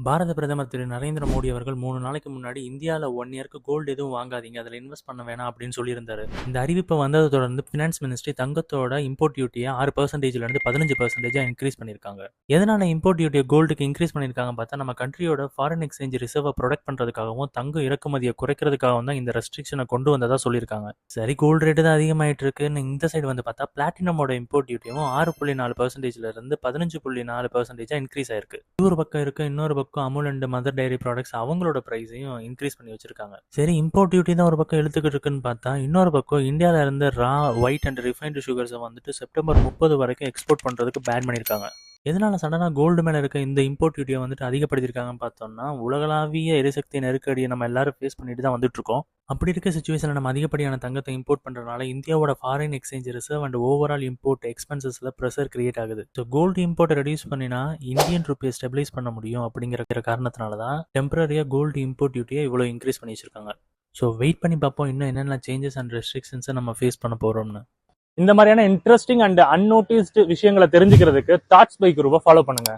பாரத பிரதமர் திரு நரேந்திர மோடி அவர்கள் 3 நாளைக்கு முன்னாடி இந்தியாவில் 1 இயருக்கு கோல்டு எதுவும் வாங்காதீங்க, அதில் இன்வெஸ்ட் பண்ண வேணாம் அப்படின்னு சொல்லியிருந்தாரு. இந்த அறிவிப்பு வந்ததை தொடர்ந்து ஃபினான்ஸ் மினிஸ்ட்ரி தங்கத்தோட இம்போர்ட் டியூட்டியை 6%லேருந்து 15% இன்க்ரீஸ் பண்ணியிருக்காங்க. எதனால இம்போர்ட் டியூட்டியை கோல்டுக்கு இன்க்ரீஸ் பண்ணியிருக்காங்க பார்த்தா, நம்ம கண்ட்ரியோட ஃபாரின் எக்ஸ்சேஞ்ச் ரிசர்வை ப்ரொடெக்ட் பண்ணுறதுக்காகவும் தங்கம் இறக்குமதியை குறைக்கிறதுக்காகவும் தான் இந்த ரெஸ்ட்ரிக்ஷனை கொண்டு வந்ததா சொல்லியிருக்காங்க. சரி, கோல்டு ரேட்டு தான் அதிகமாயிட்டு இருக்குன்னு இந்த சைடு வந்து பார்த்தா, பிளாட்டினமோட இம்போர்ட் டியூட்டியும் 6.4%லேருந்து 15.4% இன்க்ரீஸ் ஆயிருக்கு. இது ஒரு பக்கம் இருக்கு. இன்னொரு பக்கம் Amul and mother diary products அவங்களோட பிரைஸையும் இன்க்ரீஸ் பண்ணி வச்சிருக்காங்க. சரி, இம்போர்ட் டியூட்டி தான் ஒரு பக்கம் இழுத்துக்கிட்டு இருக்குன்னு பார்த்தா, இன்னொரு பக்கம் இந்தியாவில இருந்து ரா ஒயிட் அண்ட் ரிஃபைன்டு சுகர்ஸை வந்துட்டு செப்டம்பர் 30 வரைக்கும் எக்ஸ்போர்ட் பண்றதுக்கு பேன் பண்ணியிருக்காங்க. எதனால சடனாக கோல்டு மேலே இருக்க இந்த இம்போர்ட் டியூட்டியை வந்துட்டு அதிகப்படுத்தியிருக்காங்கன்னு பார்த்தோம்னா, உலகளாவிய எரிசக்தி நெருக்கடியை நம்ம எல்லாரும் ஃபேஸ் பண்ணிட்டு தான் வந்துட்டு இருக்கோம். அப்படி இருக்க சுச்சுவேஷனில் நம்ம அதிகப்படியான தங்கத்தை இம்போர்ட் பண்ணுறதுனால இந்தியாவோட foreign exchange reserve and overall import எக்ஸ்பென்சஸில் ப்ரெஷர் கிரியேட் ஆகுது. ஸோ கோல்டு இம்போர்ட்டை ரெடியூஸ் பண்ணினா இந்தியன் ருப்பியை ஸ்டெபிலைஸ் பண்ண முடியும் அப்படிங்கிற காரணத்தினால தான் டெம்பரரியாக கோல்டு இம்போர்ட் டியூட்டியை இவ்வளோ இன்க்ரீஸ் பண்ணி வச்சிருக்காங்க. ஸோ வெயிட் பண்ணி பார்ப்போம் இன்னும் என்னென்ன சேஞ்சஸ் அண்ட் ரெஸ்ட்ரிக்ஷன்ஸை நம்ம ஃபேஸ் பண்ண போகிறோம்னு. இந்த மாதிரியான இன்ட்ரெஸ்டிங் அண்ட் அன்னோட்டிஸ்டு விஷயங்களை தெரிஞ்சுக்கிறதுக்கு தாட்ஸ் பை குரூப்பை ஃபாலோ பண்ணுங்க.